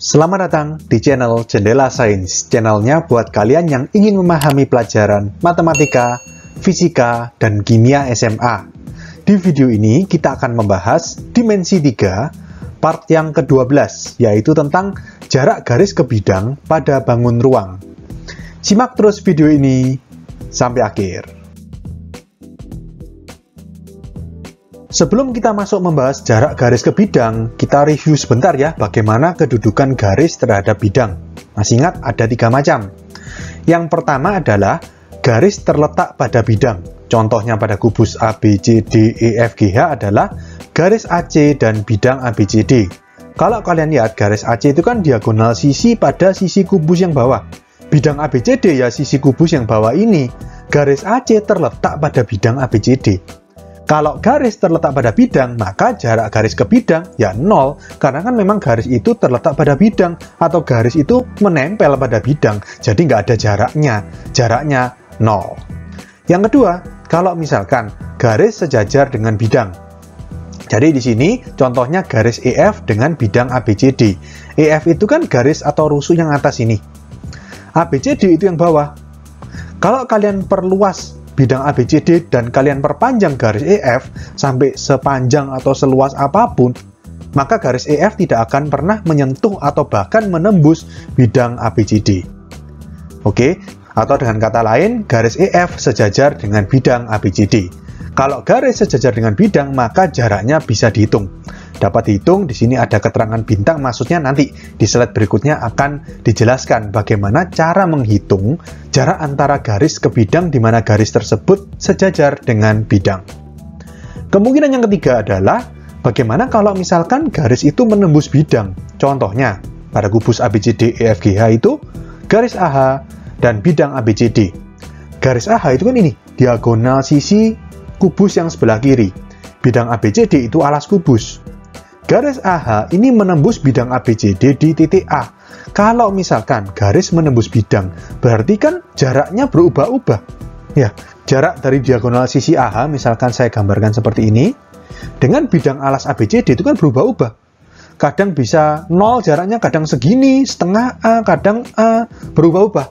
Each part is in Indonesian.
Selamat datang di channel Jendela Sains, channelnya buat kalian yang ingin memahami pelajaran matematika, fisika, dan kimia SMA. Di video ini kita akan membahas dimensi 3, part yang ke-12, yaitu tentang jarak garis ke bidang pada bangun ruang. Simak terus video ini sampai akhir. Sebelum kita masuk membahas jarak garis ke bidang, kita review sebentar ya bagaimana kedudukan garis terhadap bidang. Masih ingat ada 3 macam. Yang pertama adalah garis terletak pada bidang. Contohnya pada kubus ABCD EFGH adalah garis AC dan bidang ABCD. Kalau kalian lihat garis AC itu kan diagonal sisi pada sisi kubus yang bawah. Bidang ABCD ya sisi kubus yang bawah ini. Garis AC terletak pada bidang ABCD. Kalau garis terletak pada bidang, maka jarak garis ke bidang ya 0, karena kan memang garis itu terletak pada bidang, atau garis itu menempel pada bidang, jadi nggak ada jaraknya 0. Yang kedua, kalau misalkan garis sejajar dengan bidang. Jadi di sini contohnya garis EF dengan bidang ABCD. EF itu kan garis atau rusuk yang atas ini. ABCD itu yang bawah. Kalau kalian perluas bidang ABCD dan kalian perpanjang garis EF sampai sepanjang atau seluas apapun, maka garis EF tidak akan pernah menyentuh atau bahkan menembus bidang ABCD. Oke, atau dengan kata lain, garis EF sejajar dengan bidang ABCD. Kalau garis sejajar dengan bidang, maka jaraknya bisa dihitung. Dapat dihitung, di sini ada keterangan bintang, maksudnya nanti di slide berikutnya akan dijelaskan bagaimana cara menghitung jarak antara garis ke bidang di mana garis tersebut sejajar dengan bidang. Kemungkinan yang ketiga adalah bagaimana kalau misalkan garis itu menembus bidang. Contohnya, pada kubus ABCD EFGH itu garis AH dan bidang ABCD. Garis AH itu kan ini, diagonal sisi kubus yang sebelah kiri. Bidang ABCD itu alas kubus. Garis AH ini menembus bidang ABCD di titik A. Kalau misalkan garis menembus bidang, berarti kan jaraknya berubah-ubah. Ya, jarak dari diagonal sisi AH, misalkan saya gambarkan seperti ini, dengan bidang alas ABCD itu kan berubah-ubah. Kadang bisa 0 jaraknya, kadang segini, setengah A, kadang A, berubah-ubah.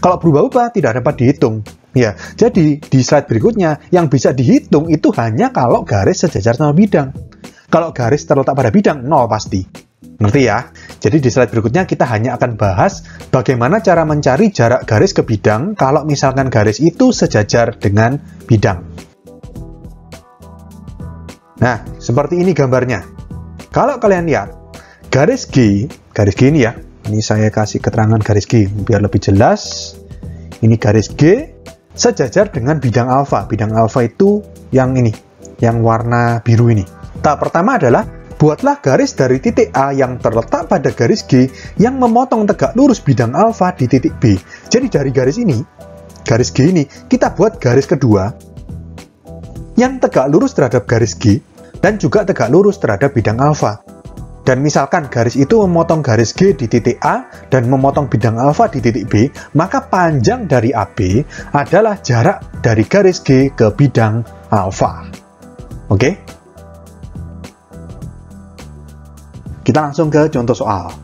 Kalau berubah-ubah tidak dapat dihitung. Ya, jadi di slide berikutnya yang bisa dihitung itu hanya kalau garis sejajar sama bidang. Kalau garis terletak pada bidang, 0 pasti. Ngerti ya? Jadi di slide berikutnya kita hanya akan bahas bagaimana cara mencari jarak garis ke bidang kalau misalkan garis itu sejajar dengan bidang. Nah, seperti ini gambarnya. Kalau kalian lihat, garis G ini ya. Ini saya kasih keterangan garis G biar lebih jelas. Ini garis G sejajar dengan bidang alfa. Bidang alfa itu yang ini, yang warna biru ini. Tahap pertama adalah buatlah garis dari titik A yang terletak pada garis G yang memotong tegak lurus bidang alfa di titik B. Jadi dari garis ini, garis G ini, kita buat garis kedua yang tegak lurus terhadap garis G dan juga tegak lurus terhadap bidang alfa. Dan misalkan garis itu memotong garis G di titik A dan memotong bidang alfa di titik B, maka panjang dari AB adalah jarak dari garis G ke bidang alfa. Oke? Kita langsung ke contoh soal.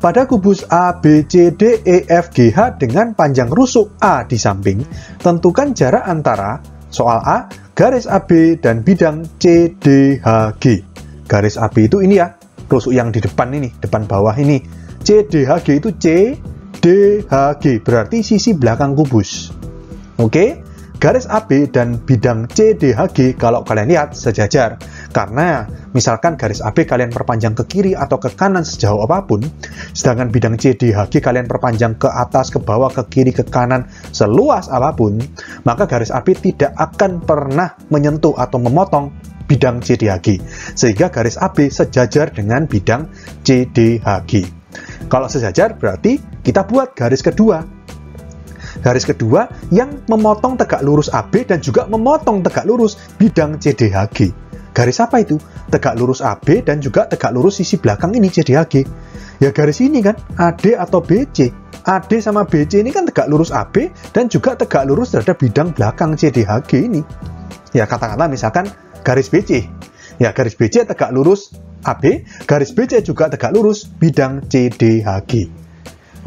Pada kubus ABCDEFGH dengan panjang rusuk A di samping, tentukan jarak antara soal A, garis AB, dan bidang CDHG. Garis AB itu ini ya, rusuk yang di depan ini, depan bawah ini. CDHG itu CDHG, berarti sisi belakang kubus. Oke? Garis AB dan bidang CDHG kalau kalian lihat sejajar. Karena misalkan garis AB kalian perpanjang ke kiri atau ke kanan sejauh apapun, sedangkan bidang CDHG kalian perpanjang ke atas, ke bawah, ke kiri, ke kanan, seluas apapun, maka garis AB tidak akan pernah menyentuh atau memotong bidang CDHG. Sehingga garis AB sejajar dengan bidang CDHG. Kalau sejajar berarti kita buat garis kedua. Garis kedua yang memotong tegak lurus AB dan juga memotong tegak lurus bidang CDHG. Garis apa itu? Tegak lurus AB dan juga tegak lurus sisi belakang ini CDHG. Ya garis ini kan, AD atau BC. AD sama BC ini kan tegak lurus AB dan juga tegak lurus terhadap bidang belakang CDHG ini. Ya katakanlah misalkan garis BC. Ya garis BC tegak lurus AB, garis BC juga tegak lurus bidang CDHG.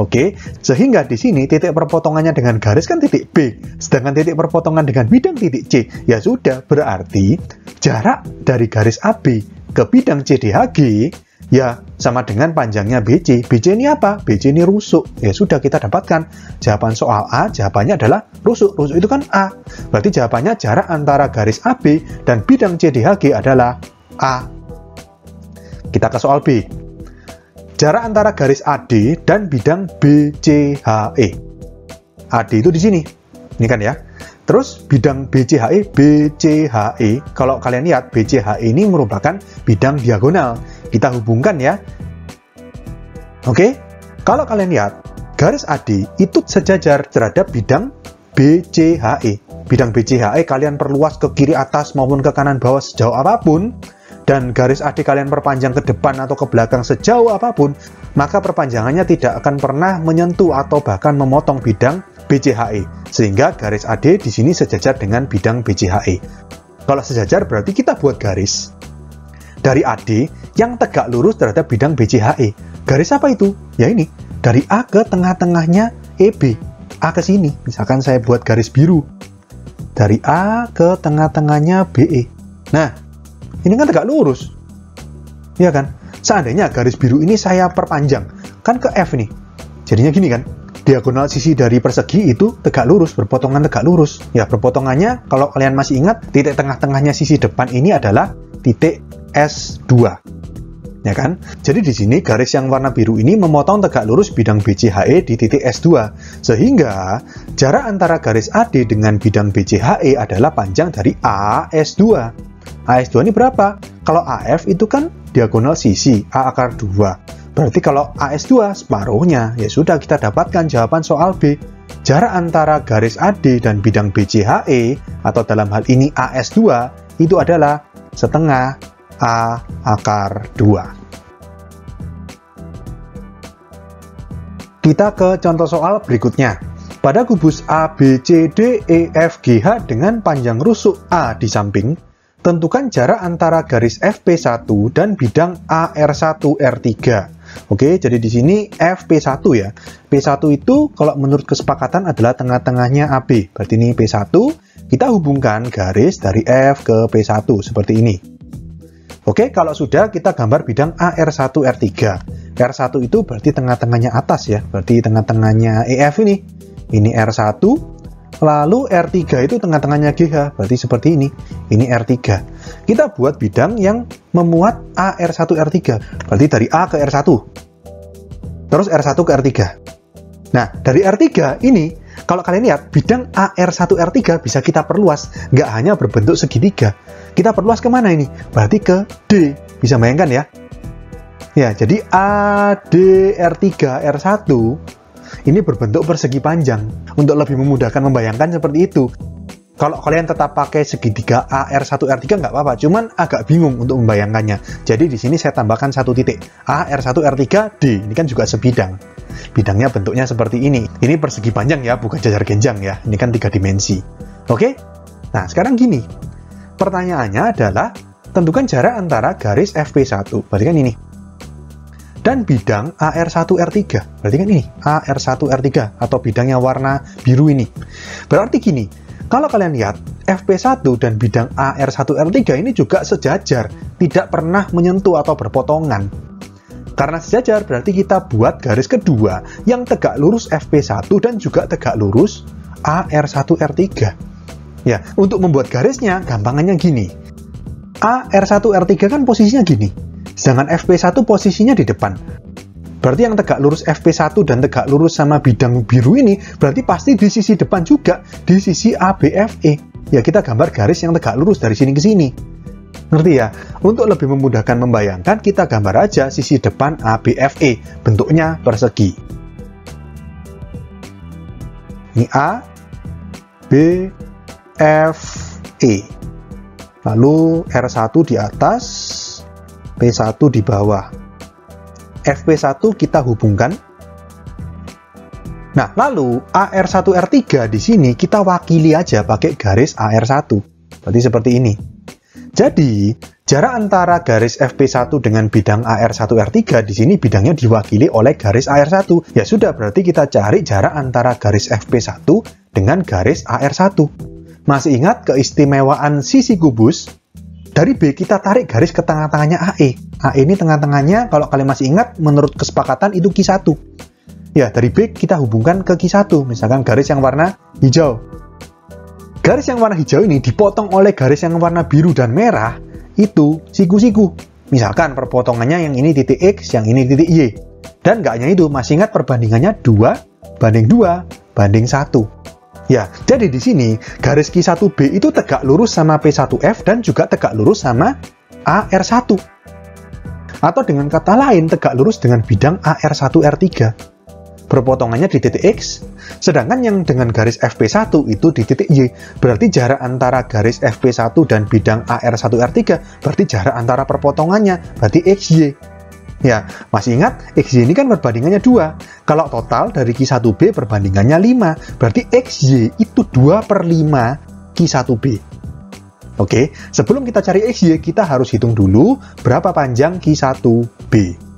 Oke, sehingga di sini titik perpotongannya dengan garis kan titik B, sedangkan titik perpotongan dengan bidang titik C. Ya sudah, berarti jarak dari garis AB ke bidang CDHG ya sama dengan panjangnya BC. BC ini apa? BC ini rusuk. Ya sudah, kita dapatkan jawaban soal A, jawabannya adalah rusuk. Rusuk itu kan A. Berarti jawabannya jarak antara garis AB dan bidang CDHG adalah A. Kita ke soal B. Jarak antara garis AD dan bidang BCHE. AD itu di sini. Ini kan ya. Terus bidang BCHE, kalau kalian lihat BCHE ini merupakan bidang diagonal. Kita hubungkan ya. Oke. Kalau kalian lihat garis AD itu sejajar terhadap bidang BCHE. Bidang BCHE kalian perluas ke kiri atas maupun ke kanan bawah sejauh apapun, dan garis AD kalian perpanjang ke depan atau ke belakang sejauh apapun, maka perpanjangannya tidak akan pernah menyentuh atau bahkan memotong bidang BCHE. Sehingga garis AD di sini sejajar dengan bidang BCHE. Kalau sejajar berarti kita buat garis dari AD yang tegak lurus terhadap bidang BCHE. Garis apa itu? Ya ini, dari A ke tengah-tengahnya EB. A ke sini, misalkan saya buat garis biru. Dari A ke tengah-tengahnya BE. Nah, ini kan tegak lurus, ya kan? Seandainya garis biru ini saya perpanjang, kan ke F nih. Jadinya gini kan, diagonal sisi dari persegi itu tegak lurus, berpotongan tegak lurus. Ya, berpotongannya, kalau kalian masih ingat, titik tengah-tengahnya sisi depan ini adalah titik S2. Ya kan? Jadi di sini garis yang warna biru ini memotong tegak lurus bidang BCHE di titik S2. Sehingga jarak antara garis AD dengan bidang BCHE adalah panjang dari AS2. AS2 ini berapa? Kalau AF itu kan diagonal sisi, A akar 2. Berarti kalau AS2 separuhnya, ya sudah kita dapatkan jawaban soal B. Jarak antara garis AD dan bidang BCHE, atau dalam hal ini AS2, itu adalah setengah A akar 2. Kita ke contoh soal berikutnya. Pada kubus ABCDEFGH dengan panjang rusuk A di samping, tentukan jarak antara garis FP1 dan bidang AR1R3. Oke, jadi di sini FP1 ya. P1 itu kalau menurut kesepakatan adalah tengah-tengahnya AB. Berarti ini P1, kita hubungkan garis dari F ke P1 seperti ini. Oke, kalau sudah kita gambar bidang AR1R3. R1 itu berarti tengah-tengahnya atas ya. Berarti tengah-tengahnya EF ini. Ini R1. Lalu R3 itu tengah-tengahnya GH, berarti seperti ini. Ini R3. Kita buat bidang yang memuat AR1R3, berarti dari A ke R1. Terus R1 ke R3. Nah, dari R3 ini, kalau kalian lihat, bidang AR1R3 bisa kita perluas. Nggak hanya berbentuk segitiga. Kita perluas kemana ini? Berarti ke D. Bisa bayangkan ya? Ya, jadi ADR3R1 ini berbentuk persegi panjang. Untuk lebih memudahkan membayangkan seperti itu. Kalau kalian tetap pakai segitiga AR1R3 nggak apa-apa, cuman agak bingung untuk membayangkannya. Jadi di sini saya tambahkan satu titik. AR1R3D, ini kan juga sebidang. Bidangnya bentuknya seperti ini. Ini persegi panjang ya, bukan jajar genjang ya. Ini kan 3 dimensi. Oke? Nah, sekarang gini. Pertanyaannya adalah, tentukan jarak antara garis FP1. Berarti kan ini. Dan bidang AR1R3, berarti kan ini, AR1R3, atau bidang yang warna biru ini. Berarti gini, kalau kalian lihat, FP1 dan bidang AR1R3 ini juga sejajar, tidak pernah menyentuh atau berpotongan. Karena sejajar, berarti kita buat garis kedua, yang tegak lurus FP1 dan juga tegak lurus AR1R3. Ya, untuk membuat garisnya, gampangannya gini. AR1R3 kan posisinya gini. Sedangkan FP1 posisinya di depan. Berarti yang tegak lurus FP1 dan tegak lurus sama bidang biru ini berarti pasti di sisi depan juga, di sisi ABFE. Ya, kita gambar garis yang tegak lurus dari sini ke sini. Ngerti ya? Untuk lebih memudahkan membayangkan, kita gambar aja sisi depan ABFE. Bentuknya persegi. Ini A, B, F, E. Lalu R1 di atas, P1 di bawah. FP1 kita hubungkan. Nah, lalu AR1R3 di sini kita wakili aja pakai garis AR1. Berarti seperti ini. Jadi, Jarak antara garis FP1 dengan bidang AR1R3 di sini bidangnya diwakili oleh garis AR1. Ya sudah, berarti kita cari jarak antara garis FP1 dengan garis AR1. Masih ingat keistimewaan sisi kubus? Dari B kita tarik garis ke tengah-tengahnya AE. AE ini tengah-tengahnya, kalau kalian masih ingat, menurut kesepakatan itu Q1. Ya, dari B kita hubungkan ke Q1, misalkan garis yang warna hijau. Garis yang warna hijau ini dipotong oleh garis yang warna biru dan merah, itu siku-siku. Misalkan perpotongannya yang ini titik X, yang ini titik Y. Dan nggak hanya itu, masih ingat perbandingannya 2:2:1. Ya, jadi di sini garis Q1B itu tegak lurus sama P1F dan juga tegak lurus sama AR1. Atau dengan kata lain, tegak lurus dengan bidang AR1R3. Berpotongannya di titik X, sedangkan yang dengan garis FP1 itu di titik Y. Berarti jarak antara garis FP1 dan bidang AR1R3 berarti jarak antara perpotongannya, berarti XY. Ya, masih ingat, XY ini kan perbandingannya 2. Kalau total dari Q1B perbandingannya 5, berarti XY itu 2/5 Q1B. Oke, sebelum kita cari XY, kita harus hitung dulu berapa panjang Q1B.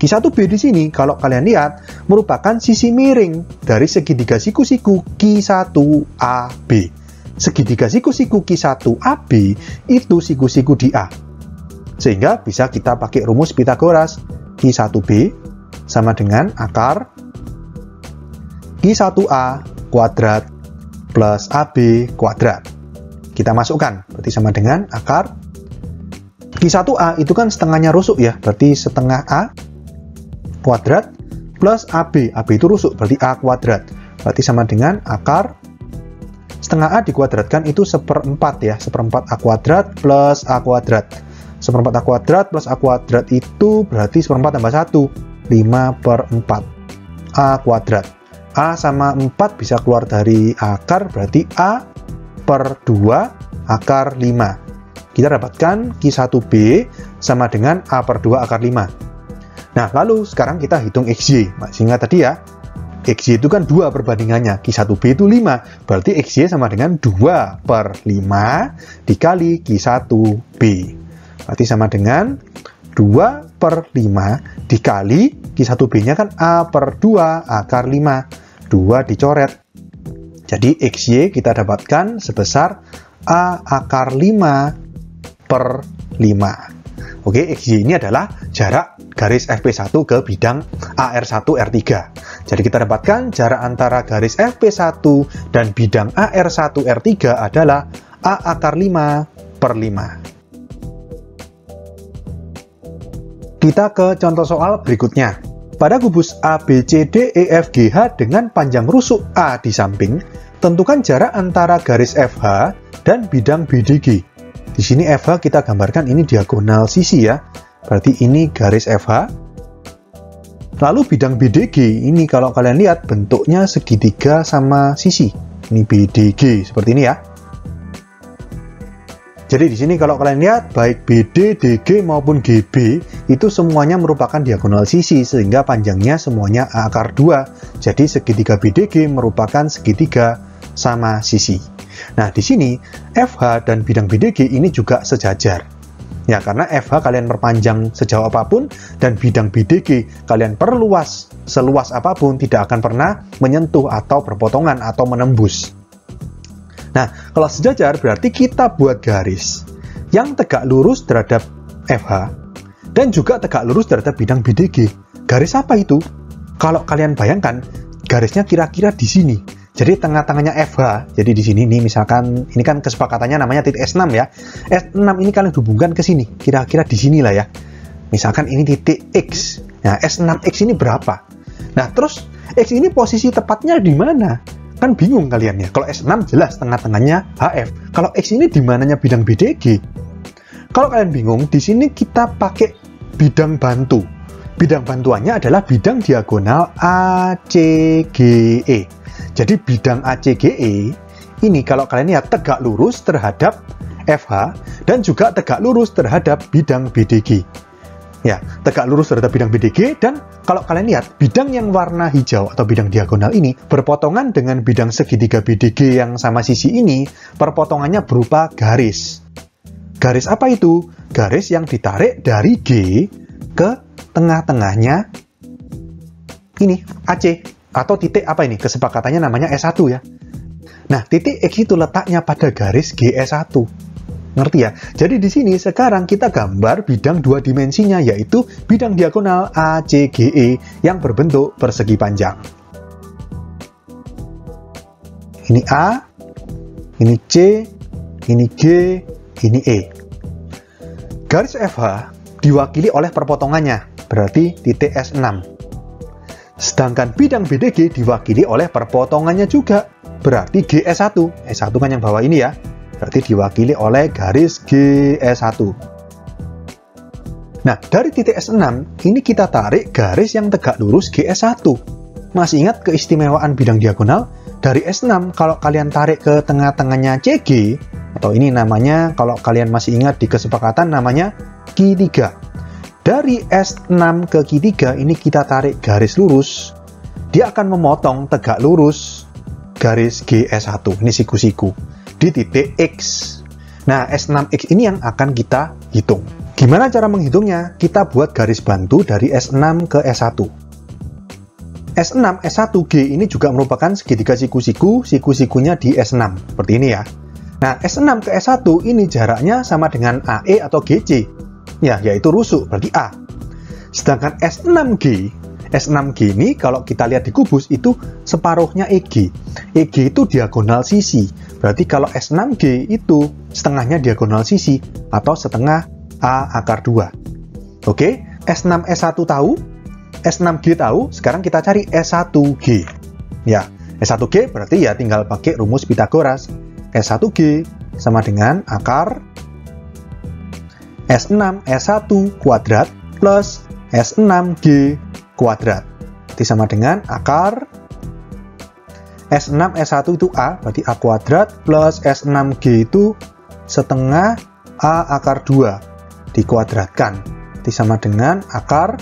Q1B di sini, kalau kalian lihat, merupakan sisi miring dari segitiga siku-siku Q1AB. Segitiga siku-siku Q1AB itu siku-siku di A. Sehingga bisa kita pakai rumus Pitagoras. Q1B sama dengan akar Q1A kuadrat plus AB kuadrat. Kita masukkan, berarti sama dengan akar Q1A itu kan setengahnya rusuk ya, berarti setengah A kuadrat plus AB. AB itu rusuk, berarti A kuadrat. Berarti sama dengan akar setengah A dikuadratkan itu 1/4 ya. 1/4 A kuadrat plus A kuadrat. 1/4 A kuadrat plus A kuadrat itu berarti 1/4 tambah 1. 5/4 A kuadrat. A sama 4 bisa keluar dari akar, berarti A per 2 akar 5. Kita dapatkan Q1B sama dengan A per 2 akar 5. Nah, lalu sekarang kita hitung XY. Masih ingat tadi ya, XY itu kan 2 perbandingannya, Q1B itu 5, berarti XY sama dengan 2/5 dikali Q1B. Berarti sama dengan 2/5 dikali Q1B-nya kan A per 2 akar 5. 2 dicoret. Jadi XY kita dapatkan sebesar A akar 5/5. Oke, XY ini adalah jarak garis FP1 ke bidang AR1R3. Jadi kita dapatkan jarak antara garis FP1 dan bidang AR1R3 adalah A akar 5/5. Kita ke contoh soal berikutnya. Pada kubus ABCDEFGH dengan panjang rusuk A di samping, tentukan jarak antara garis FH dan bidang BDG. Di sini FH kita gambarkan ini diagonal sisi ya. Berarti ini garis FH. Lalu bidang BDG ini kalau kalian lihat bentuknya segitiga sama sisi. Ini BDG seperti ini ya. Jadi di sini kalau kalian lihat baik BD, DG maupun GB itu semuanya merupakan diagonal sisi sehingga panjangnya semuanya A akar 2. Jadi segitiga BDG merupakan segitiga sama sisi. Nah, di sini FH dan bidang BDG ini juga sejajar. Ya, karena FH kalian perpanjang sejauh apapun dan bidang BDG kalian perluas seluas apapun tidak akan pernah menyentuh atau berpotongan atau menembus. Nah, kalau sejajar berarti kita buat garis yang tegak lurus terhadap FH dan juga tegak lurus terhadap bidang BDG. Garis apa itu? Kalau kalian bayangkan, garisnya kira-kira di sini. Jadi tengah-tengahnya FH. Jadi di sini nih misalkan ini kan kesepakatannya namanya titik S6 ya. S6 ini kalian hubungkan ke sini. Kira-kira di sini lah ya. Misalkan ini titik X. Nah, S6X ini berapa? Nah, terus X ini posisi tepatnya di mana? Kan bingung kalian ya. Kalau S6 jelas tengah-tengahnya HF. Kalau X ini di mananya bidang BDG? Kalau kalian bingung, di sini kita pakai bidang bantu. Bidang bantuannya adalah bidang diagonal ACGE. Jadi bidang ACGE ini kalau kalian lihat tegak lurus terhadap FH dan juga tegak lurus terhadap bidang BDG. Ya, tegak lurus terhadap bidang BDG dan kalau kalian lihat bidang yang warna hijau atau bidang diagonal ini berpotongan dengan bidang segitiga BDG yang sama sisi ini, perpotongannya berupa garis. Garis apa itu? Garis yang ditarik dari G ke tengah-tengahnya ini, AC. Atau titik apa ini? Kesepakatannya namanya S1 ya. Nah, titik X itu letaknya pada garis GS1. Ngerti ya? Jadi di sini sekarang kita gambar bidang dua dimensinya, yaitu bidang diagonal ACGE yang berbentuk persegi panjang. Ini A, ini C, ini G, ini E. Garis FH diwakili oleh perpotongannya, berarti titik S6. Sedangkan bidang BDG diwakili oleh perpotongannya juga, berarti GS1. S1 kan yang bawah ini ya, berarti diwakili oleh garis GS1. Nah, dari titik S6, ini kita tarik garis yang tegak lurus GS1. Masih ingat keistimewaan bidang diagonal? Dari S6, kalau kalian tarik ke tengah-tengahnya CG, atau ini namanya, kalau kalian masih ingat di kesepakatan, namanya Q3. Dari S6 ke Q3, ini kita tarik garis lurus. Dia akan memotong tegak lurus garis GS1. Ini siku-siku. Di titik X. Nah, S6X ini yang akan kita hitung. Gimana cara menghitungnya? Kita buat garis bantu dari S6 ke S1. S6, S1G ini juga merupakan segitiga siku-siku, siku-sikunya di S6. Seperti ini ya. Nah, S6 ke S1 ini jaraknya sama dengan AE atau GC. Ya, yaitu rusuk, berarti A. Sedangkan S6G ini kalau kita lihat di kubus itu separuhnya EG. EG itu diagonal sisi. Berarti kalau S6G itu setengahnya diagonal sisi atau setengah A akar 2. Oke, S6 S1 tahu, S6G tahu, sekarang kita cari S1G. Ya, S1G berarti ya tinggal pakai rumus Pitagoras. S1G sama dengan akar S6 S1 kuadrat plus S6G kuadrat. Berarti sama dengan akar S6 S1 itu A, berarti A kuadrat plus S6G itu setengah A akar 2 dikuadratkan. Berarti sama dengan akar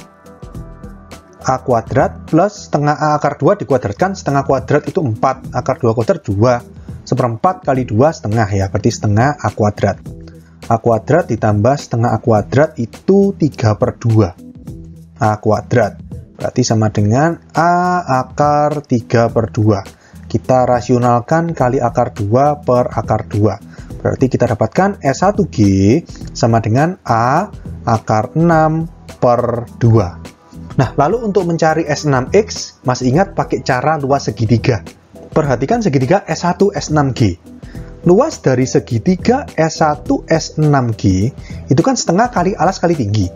A kuadrat plus setengah A akar 2 dikuadratkan. Setengah kuadrat itu 4, akar 2 kuadrat 2. Seperempat kali 2 setengah ya, berarti setengah A kuadrat. A kuadrat ditambah setengah A kuadrat itu 3/2. A kuadrat. Berarti sama dengan A akar 3/2. Kita rasionalkan kali akar 2 per akar 2. Berarti kita dapatkan S1G sama dengan A akar 6/2. Nah, lalu untuk mencari S6X, masih ingat pakai cara luas segitiga. Perhatikan segitiga S1 S6G. Luas dari segitiga S1 S6G itu kan setengah kali alas kali tinggi.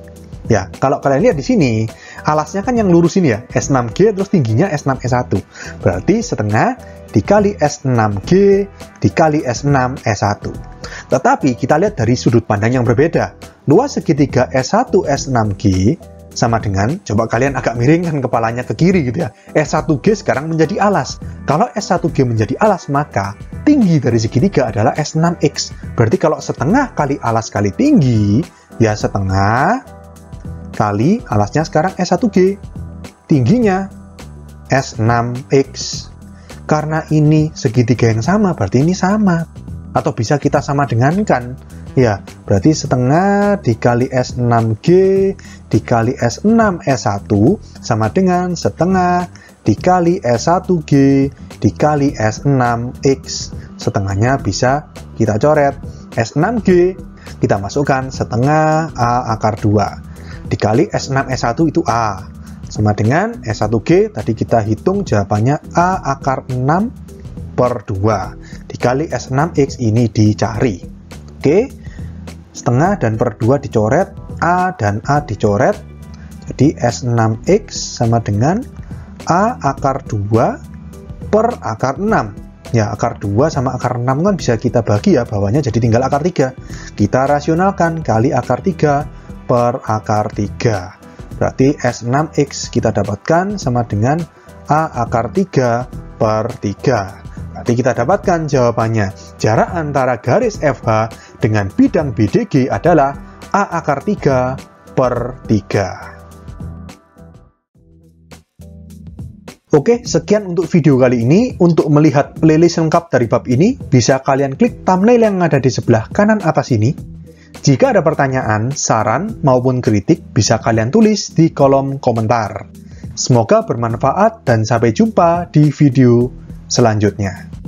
Ya, kalau kalian lihat di sini, alasnya kan yang lurus ini ya, S6G terus tingginya S6 S1. Berarti setengah dikali S6G dikali S6 S1. Tetapi kita lihat dari sudut pandang yang berbeda. Luas segitiga S1 S6G sama dengan, coba kalian agak miringkan kepalanya ke kiri gitu ya, S1G sekarang menjadi alas. Kalau S1G menjadi alas, maka tinggi dari segitiga adalah S6X. Berarti kalau setengah kali alas kali tinggi, ya setengah kali alasnya sekarang S1G. Tingginya S6X. Karena ini segitiga yang sama, berarti ini sama. Atau bisa kita sama dengankan. Ya, berarti setengah dikali S6G dikali S6 S1 sama dengan setengah dikali S1G dikali S6X. Setengahnya bisa kita coret. S6G kita masukkan setengah A akar 2 dikali S6 S1 itu A sama dengan S1G tadi kita hitung jawabannya A akar 6/2 dikali S6X ini dicari. Oke, setengah dan per 2 dicoret, A dan A dicoret, jadi S6X sama dengan A akar 2 per akar 6. Ya, akar 2 sama akar 6 kan bisa kita bagi ya, bawahnya jadi tinggal akar 3. Kita rasionalkan kali akar 3 per akar 3. Berarti S6X kita dapatkan sama dengan A akar 3 per 3. Berarti kita dapatkan jawabannya. Jarak antara garis FH dengan bidang BDG adalah A akar 3 per 3. Oke, sekian untuk video kali ini. Untuk melihat playlist lengkap dari bab ini, bisa kalian klik thumbnail yang ada di sebelah kanan atas ini. Jika ada pertanyaan, saran, maupun kritik bisa kalian tulis di kolom komentar. Semoga bermanfaat dan sampai jumpa di video selanjutnya.